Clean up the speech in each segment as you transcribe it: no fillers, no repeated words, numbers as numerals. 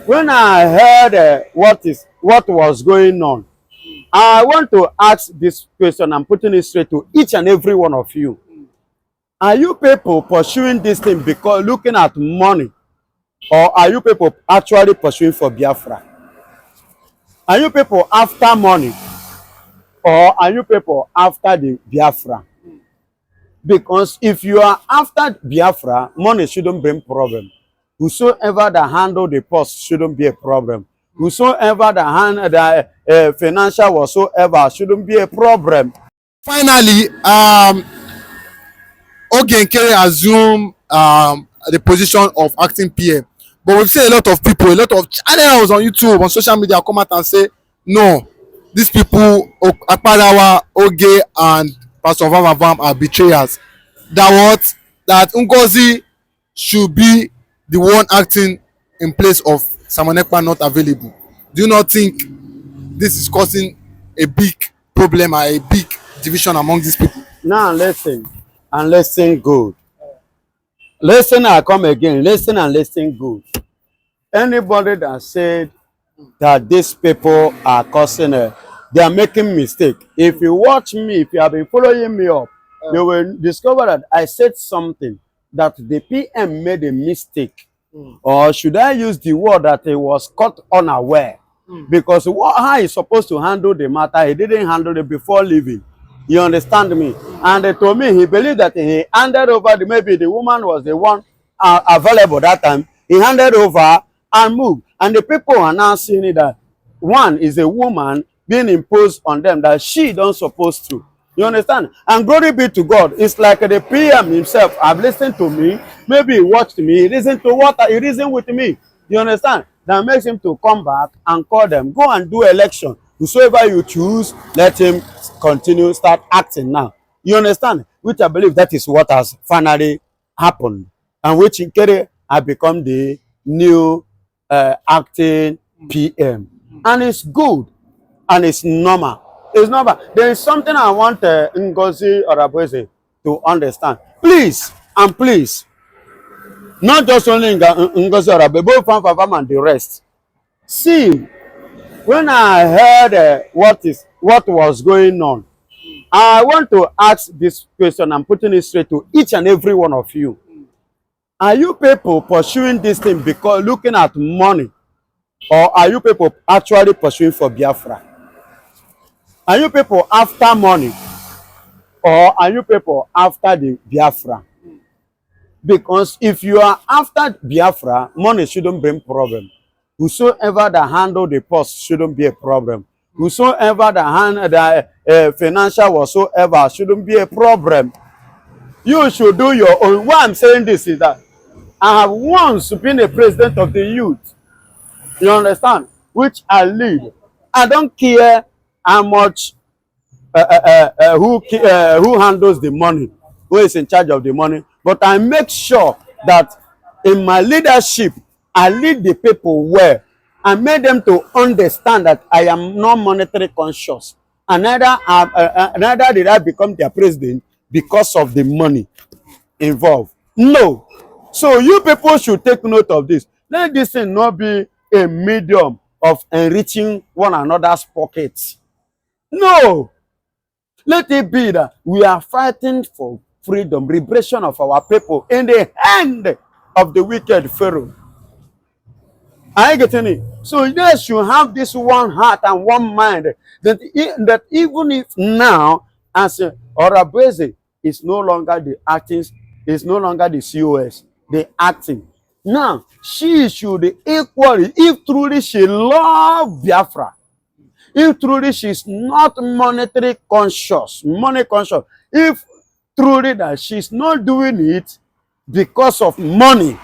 when I heard what was going on, I want to ask this question. I'm putting it straight to each and every one of you. Are you people pursuing this thing because looking at money, or are you people actually pursuing for Biafra? Are you people after money, or are you people after the Biafra? Because if you are after Biafra, money shouldn't bring problem. Whosoever that handle the post shouldn't be a problem. Whosoever that handle the financial whatsoever shouldn't be a problem. Finally, Nkere assumed the position of acting PM. But we've seen a lot of people, a lot of channels on YouTube, on social media come out and say, no, these people, Akparawa, Oge, and Pastor Vam are betrayers. That Ngozi should be the one acting in place of Simon Ekpa not available. Do you not think this is causing a big problem or a big division among these people? Now listen, and listen good. Listen, I come again. Listen and listen good. Anybody that said that these people are causing they are making mistake. If you watch me, if you have been following me up, you will discover that I said something that the PM made a mistake. Or should I use the word that he was caught unaware? Because how he's supposed to handle the matter, he didn't handle it before leaving. You understand me? And they told me he believed that he handed over, maybe the woman was the one available that time. He handed over and moved. And the people are now seeing it that one is a woman being imposed on them that she don't supposed to. You understand? And glory be to God. It's like the PM himself have listened to me. Maybe he watched me. He listened to what he reasoned with me. You understand? That makes him to come back and call them. Go and do election. Whosoever you choose, let him continue, start acting now. You understand? Which I believe that is what has finally happened. And which Nkere have become the new acting PM. And it's good. And it's normal. It's normal. There is something I want Ngozi or Brgie to understand. Please, and please, not just only Ngozi or Brgie, both Fam and the rest. See, when I heard what was going on, I want to ask this question. I'm putting it straight to each and every one of you. Are you people pursuing this thing because looking at money, or are you people actually pursuing for Biafra? Are you people after money, or are you people after the Biafra? Because if you are after Biafra, money shouldn't bring problem. Whosoever that handle the post shouldn't be a problem. Whosoever that handle the financial whatsoever shouldn't be a problem. You should do your own. Why I'm saying this is that I have once been a president of the youth. You understand? Which I lead. I don't care how much who handles the money, who is in charge of the money, but I make sure that in my leadership I lead the people well. I made them to understand that I am not monetary conscious, and neither did I become their president because of the money involved. No. So you people should take note of this. Let this thing not be a medium of enriching one another's pockets. No. Let it be that we are fighting for freedom, liberation of our people in the hand of the wicked Pharaoh. Are you getting it? So yes, you have this one heart and one mind that even if now, as Brgie is no longer the acting, is no longer the COS, the acting. Now, she should equally, if truly she loves Biafra, if truly she's not monetary conscious, money conscious, if truly that she's not doing it because of money,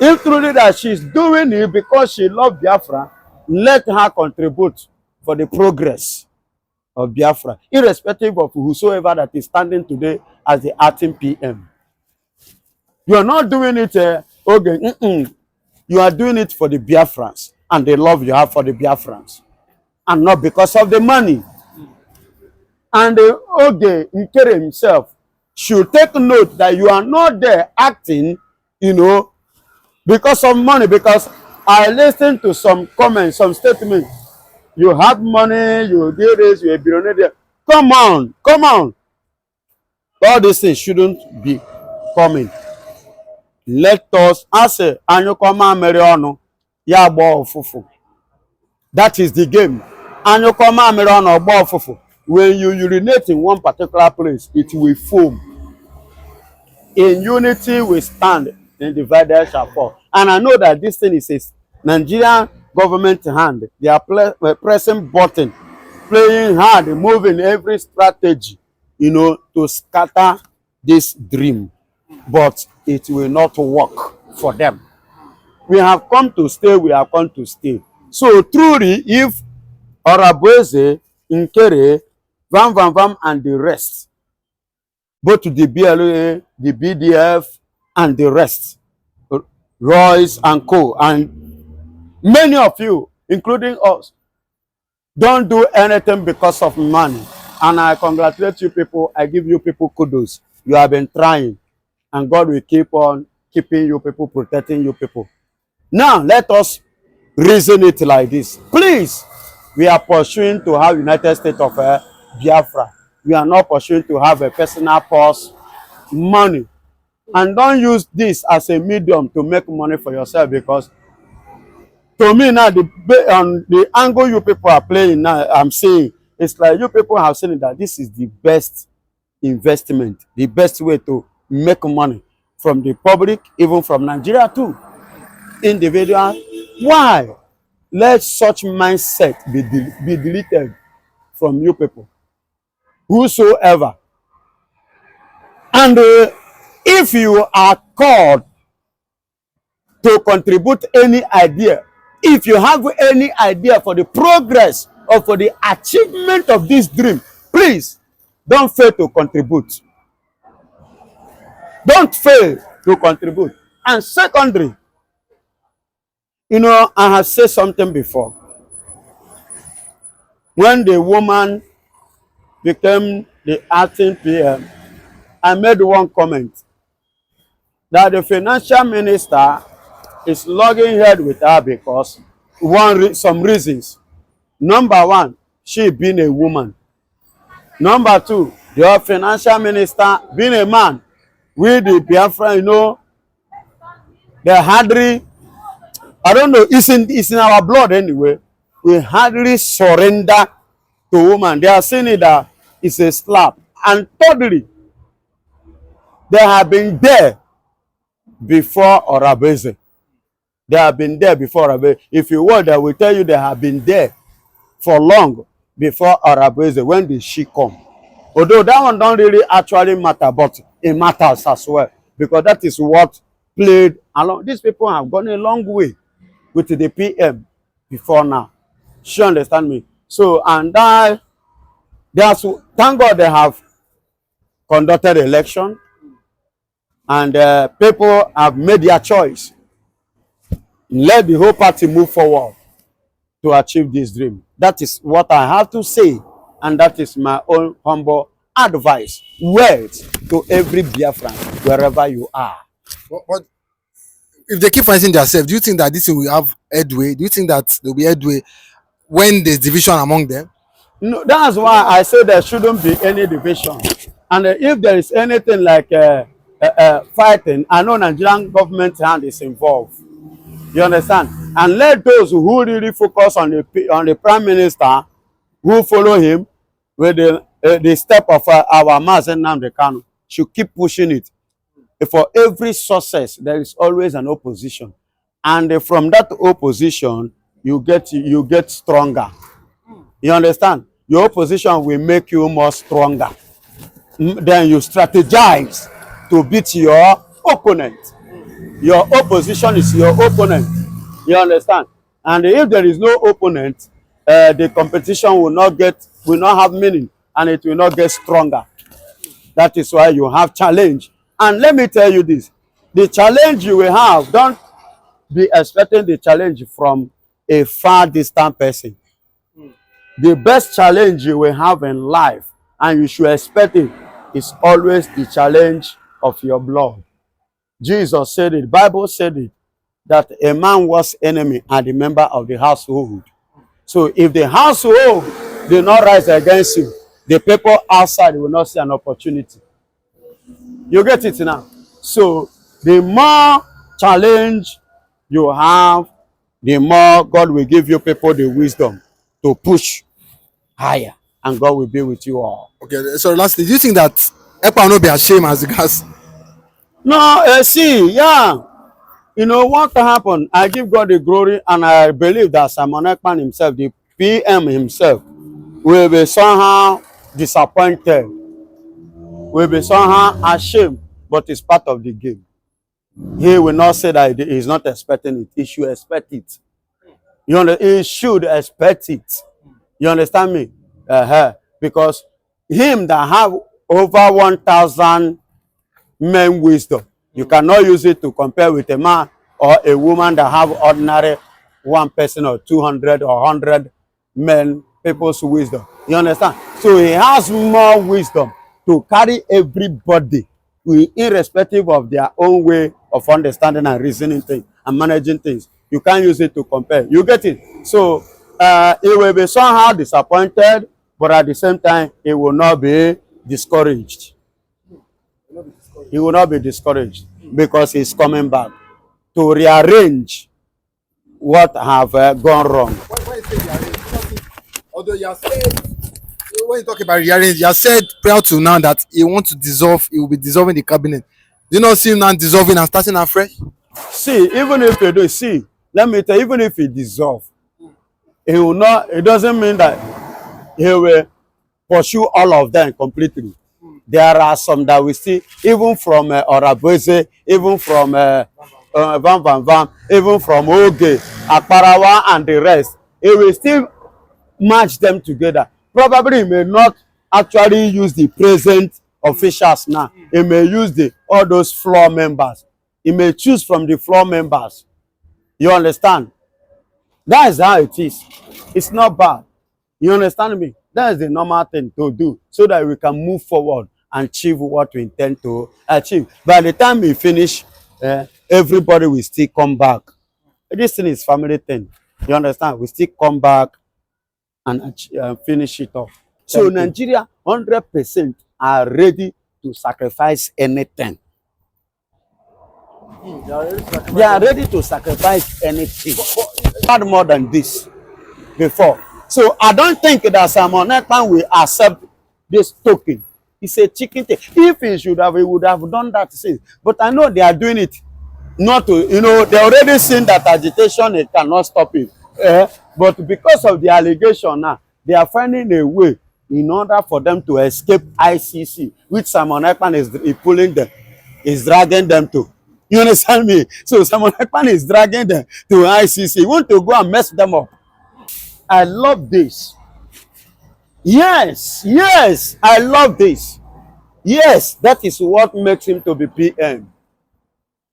if truly that she's doing it because she loves Biafra, let her contribute for the progress of Biafra, irrespective of whosoever that is standing today as the acting PM. You are not doing it, okay, you are doing it for the Biafrans and the love you have for the Biafrans, and not because of the money. And Nkere himself should take note that you are not there acting, you know, because of money. Because I listened to some comments, some statements. You have money, you do this, you're a billionaire. Come on, come on. All these things shouldn't be coming. Let us, as a anyukoma merionu, ya gbo ofufu. That is the game. Anyukoma merionu gbo ofufu. When you urinate in one particular place, it will foam. In unity we stand, then divided shall fall. And I know that this thing is a Nigerian government hand. They are pressing button, playing hard, moving every strategy, to scatter this dream. But it will not work for them. We have come to stay, we have come to stay. So truly, if Orabueze, Nkere, Vam, and the rest, both the BLA, the BDF, and the rest, Royce and Co., and many of you, including us, don't do anything because of money. And I congratulate you people. I give you people kudos. You have been trying. And God will keep on keeping you people, protecting you people. Now, let us reason it like this. Please, we are pursuing to have United States of Biafra. We are not pursuing to have a personal purse money. And don't use this as a medium to make money for yourself, because to me now, the angle you people are playing now, I'm saying, it's like you people have seen that this is the best investment, the best way to make money from the public, even from Nigeria too. Individual. Why? Let such mindset be deleted from you people. Whosoever. And if you are called to contribute any idea, if you have any idea for the progress or for the achievement of this dream, please don't fail to contribute. Don't fail to contribute. And secondly, I have said something before. When the woman became the acting PM, I made one comment that the financial minister is logging head with her because some reasons. Number one, she being a woman. Number two, the financial minister being a man. With the Biafra, the hardly, I don't know, it's in our blood anyway. We hardly surrender to woman. They are saying that it's a slap. And thirdly, they have been there before Orabeze. They have been there before Orabeze. If you want, they will tell you they have been there for long before Orabeze. When did she come? Although that one don't really actually matter, but it matters as well, because that is what played along. These people have gone a long way with the PM before now. She understand me? So, and thank God they have conducted election, and people have made their choice. Let the whole party move forward to achieve this dream. That is what I have to say, and that is my own humble advice, words to every Biafran, wherever you are. But if they keep fighting themselves, do you think that this thing will have headway? Do you think that there will be headway when there's division among them? No, that's why I say there shouldn't be any division. And if there is anything like fighting, I know Nigerian government hand is involved. You understand? And let those who really focus on the prime minister, who follow him with the step of our master Nnamdikanu, should keep pushing it. For every success, there is always an opposition, and from that opposition, you get stronger. You understand? Your opposition will make you more stronger. Then you strategize to beat your opponent. Your opposition is your opponent. You understand? And if there is no opponent, the competition will not have meaning, and it will not get stronger. That is why you have challenge. And let me tell you this, the challenge you will have, don't be expecting the challenge from a far distant person. The best challenge you will have in life, and you should expect it, is always the challenge of your blood. Jesus said it, Bible said it. that a man was enemy and the member of the household. So if the household did not rise against you, the people outside will not see an opportunity. You get it now? So the more challenge you have, the more God will give you people the wisdom to push higher, and God will be with you all. Okay, so lastly, do you think that Ekpa will not be ashamed as regards? No, see, yeah. You know what can happen? I give God the glory, and I believe that Simon Ekpa himself, the PM himself, will be somehow disappointed, will be somehow ashamed, but it's part of the game. He will not say that he is not expecting it. He should expect it. You understand? He should expect it. You understand me? Because him that have over 1,000 men wisdom, you cannot use it to compare with a man or a woman that have ordinary one person or 200 or 100 men, people's wisdom. You understand? So he has more wisdom to carry everybody, irrespective of their own way of understanding and reasoning things and managing things. You can't use it to compare. You get it? So he will be somehow disappointed, but at the same time, he will not be discouraged. He will not be discouraged because he's coming back to rearrange what have gone wrong. When you say rearrange, although you have said, when you talk about rearrange, you have said prior to now that he wants to dissolve, he will be dissolving the cabinet. Do you not see him now dissolving and starting afresh? See, even if you do, see, let me tell you, even if he dissolve, he will not, it doesn't mean that he will pursue all of them completely. There are some that we see, even from Orabweze, even from Van, even from Oge, Akparawa, and the rest. He will still match them together. Probably he may not actually use the present officials now. He may use all those floor members. He may choose from the floor members. You understand? That is how it is. It's not bad. You understand me? That is the normal thing to do so that we can move forward and achieve what we intend to achieve. By the time we finish, everybody will still come back. This thing is family thing. You understand? We still come back and finish it off. So Nigeria, 100% are ready to sacrifice anything. They are ready to sacrifice anything. Not more than this before. So I don't think that Simon Ekpa will accept this token. It's a chicken thing. If he would have done that since. But I know they are doing it not to, they already seen that agitation, it cannot stop it. But because of the allegation now, they are finding a way in order for them to escape ICC, which Simon Ekpa is pulling them, is dragging them to. You understand me? So Simon Ekpa is dragging them to ICC. He want to go and mess them up. I love this. Yes, I love this. Yes, that is what makes him to be PM.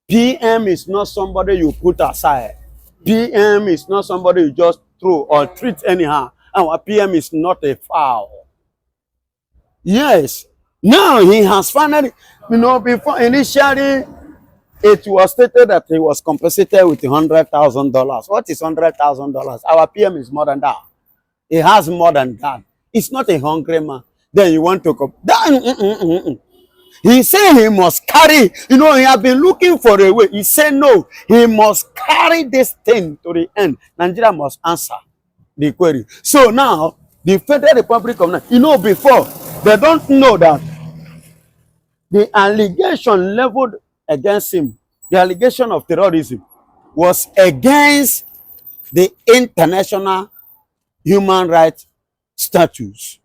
PM is not somebody you put aside. PM is not somebody you just throw or treat anyhow. Our PM is not a foul. Yes. Now he has finally, before initially it was stated that he was compensated with $100,000. What is $100,000? Our PM is more than that. He has more than that. It's not a hungry man. Then you want to He said he must carry, he has been looking for a way. He said no, he must carry this thing to the end. Nigeria must answer the query. So now, the Federal Republic of Nigeria, before, they don't know that the allegation leveled against him, the allegation of terrorism, was against the international human rights statutes.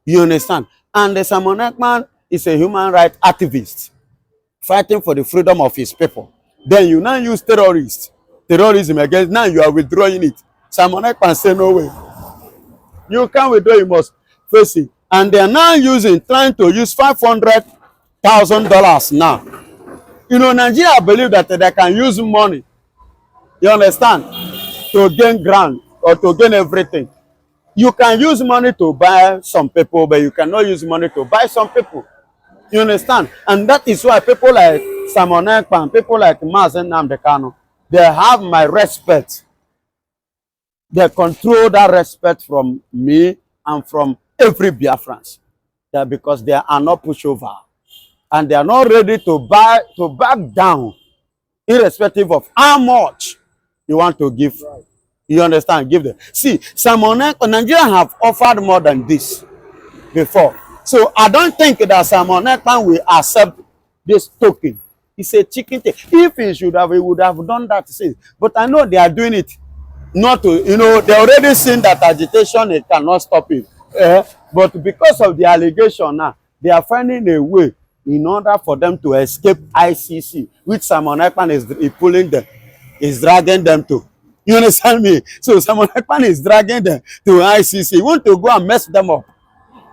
You understand? And the Simon Ekpa is a human rights activist fighting for the freedom of his people. Then you now use terrorism against, now you are withdrawing it. Simon Ekpa say no way. You can't withdraw, you must face it. And they are now trying to use $500,000 now. Nigeria believe that they can use money, you understand, to gain ground or to gain everything. You can use money to buy some people, but you cannot use money to buy some people. You understand? And that is why people like Simon Ekpa and people like Nnamdikanu, they have my respect. They control that respect from me and from every Biafrans. That because they are not pushover. And they are not ready to back down, irrespective of how much you want to give. Right. You understand? Give them. See, Nigeria have offered more than this before. So I don't think that Simon Ekpa will accept this token. It's a chicken thing. If he would have done that since. But I know they are doing it not to, they already seen that agitation, it cannot stop it. But because of the allegation now, they are finding a way in order for them to escape ICC, which Simon Ekpa is pulling them, is dragging them to. You understand me? So Simon Ekpa is dragging them to ICC. He want to go and mess them up.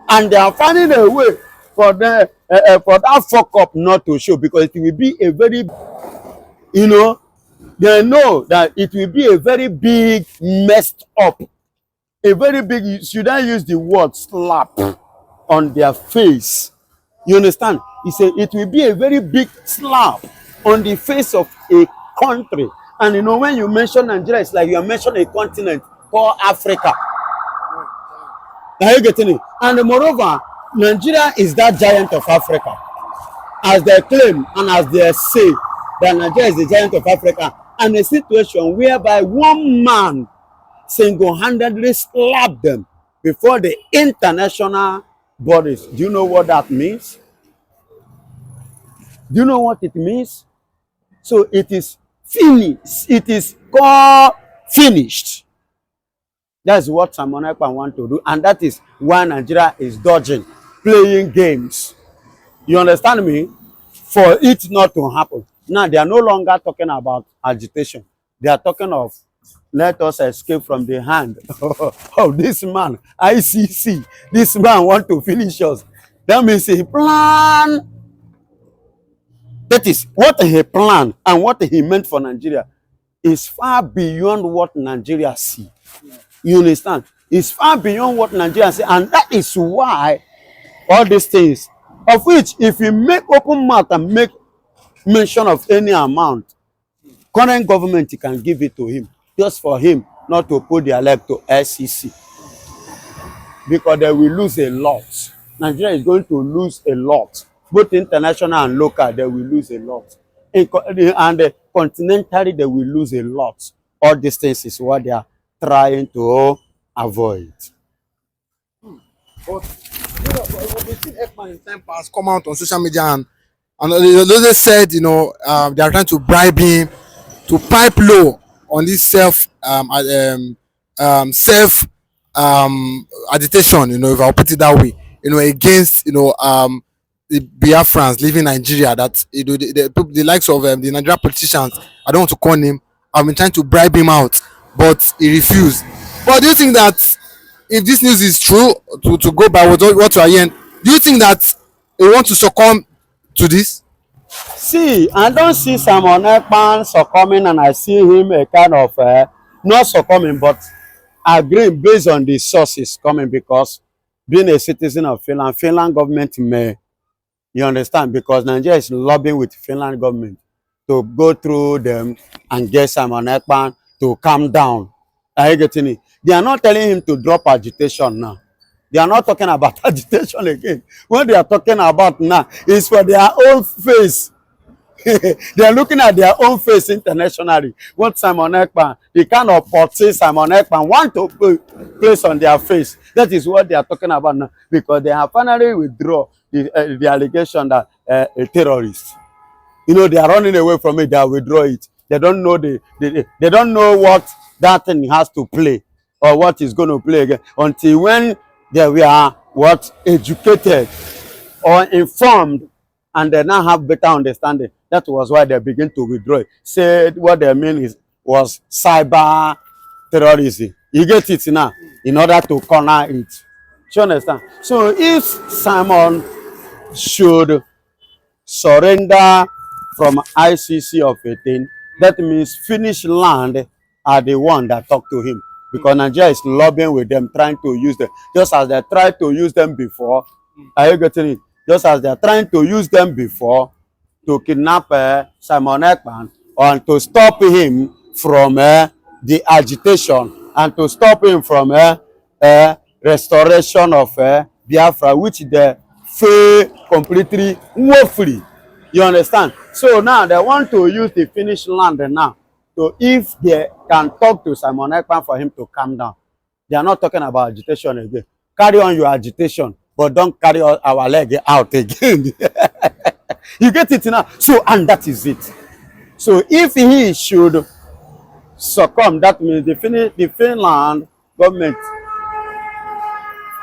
And they are finding a way for them, for that fuck up not to show, because it will be a very, they know that it will be a very big messed up, a very big, should I use the word slap on their face? You understand? It will be a very big slap on the face of a country. And when you mention Nigeria, it's like you are mentioning a continent called Africa. Are you getting it? And moreover, Nigeria is that giant of Africa, as they claim and as they say that Nigeria is the giant of Africa. And a situation whereby one man single-handedly slapped them before the international bodies. Do you know what that means? Do you know what it means? So it is finished. It is called finished. That's what Simon Ekpa want to do. And that is why Nigeria is dodging, playing games. You understand me? For it not to happen. Now, they are no longer talking about agitation. They are talking of, let us escape from the hand of this man, ICC. This man want to finish us. That means he plan. That is what he planned and what he meant for Nigeria is far beyond what Nigeria see. You understand? It's far beyond what Nigeria see. And that is why all these things, of which if you make open mouth and make mention of any amount, current government can give it to him, just for him not to put their leg to SEC, because they will lose a lot. Nigeria is going to lose a lot, both international and local. They will lose a lot, and continentally they will lose a lot. All these things is what they are trying to avoid. But we've seen Ekpa in time past come out on social media and they said, they are trying to bribe him to pipe low on this self agitation, if I'll put it that way, against the Biafrans living in Nigeria, that the likes of the Nigerian politicians, I don't want to call him, I've been trying to bribe him out, but he refused. But do you think that if this news is true, to go by what you are hearing, do you think that he wants to succumb to this? See, I don't see Simon Ekpa succumbing, and I see him a kind of not succumbing, but agreeing based on the sources coming, because being a citizen of Finland government may, you understand, because Nigeria is lobbying with Finland government to go through them and get Simon Ekpa to calm down. Are you getting it? They are not telling him to drop agitation now. They are not talking about agitation again. What they are talking about now is for their own face. They are looking at their own face internationally. What Simon Ekpa, the kind of portray Simon Ekpa want to place on their face. That is what they are talking about now, because they have finally withdrawn the allegation that a terrorist. They are running away from it. They withdraw it. They don't know they don't know what that thing has to play, or what is going to play again, until when they were educated or informed, and they now have better understanding. That was why they begin to withdraw it. Said what they mean was cyber terrorism. You get it now, in order to corner it. Do you understand? So if Simon should surrender from ICC of 18, that means Finnish land are the one that talk to him, because Nigeria is lobbying with them, trying to use them, just as they tried to use them before. Are you getting it? Just as they are trying to use them before to kidnap Simon Ekpa, and to stop him from the agitation and to stop him from restoration of Biafra, which they fail completely woefully. You understand? So now they want to use the finished land now. So if they can talk to Simon Ekpa for him to calm down, they are not talking about agitation again. Carry on your agitation, but don't carry our leg out again. You get it now? So, and that is it. So if he should succumb, that means the Finland government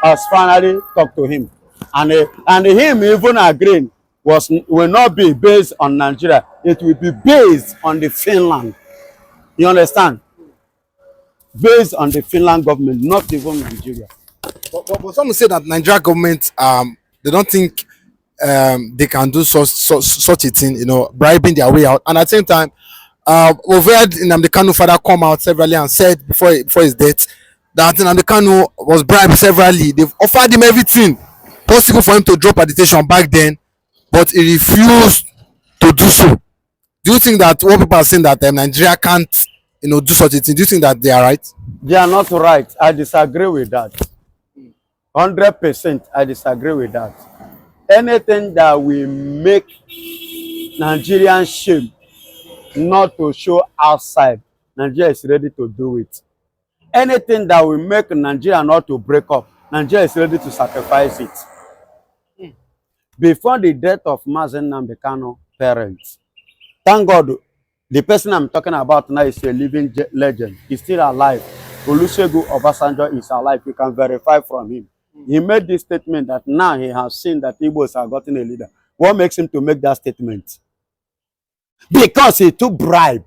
has finally talked to him. And him even agreeing will not be based on Nigeria. It will be based on the Finland. You understand? Based on the Finland government, not even Nigeria. But some say that Nigeria government they don't think they can do such a thing, you know, bribing their way out. And at the same time, we've heard Nnamdikanu father come out severally and said before his death that Nnamdikanu was bribed severally. They've offered him everything possible for him to drop agitation back then, but he refused to do so. Do you think that what people are saying that Nigeria can't, you know, do such a thing? Do you think that they are right? They are not right. I disagree with that. 100%, I disagree with that. Anything that will make Nigerian shame not to show outside, Nigeria is ready to do it. Anything that will make Nigeria not to break up, Nigeria is ready to sacrifice it. Before the death of Nnamdikanu parents, thank God, the person I'm talking about now is a living legend. He's still alive. Olusegun Obasanjo is alive. You can verify from him. He made this statement that now he has seen that Igbos have gotten a leader. What makes him to make that statement? Because he took bribe.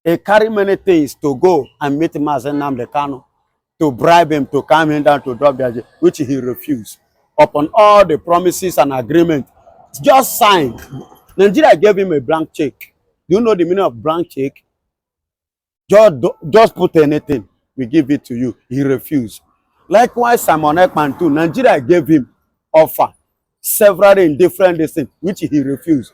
He carried many things to go and meet Nnamdikanu, to bribe him, to calm him down, to drop the agenda, which he refused. Upon all the promises and agreements, just signed. Nigeria gave him a blank check. Do you know the meaning of blank check? Just put anything, we give it to you. He refused. Likewise, Simon Ekpa too. Nigeria gave him offer, several in different things, which he refused.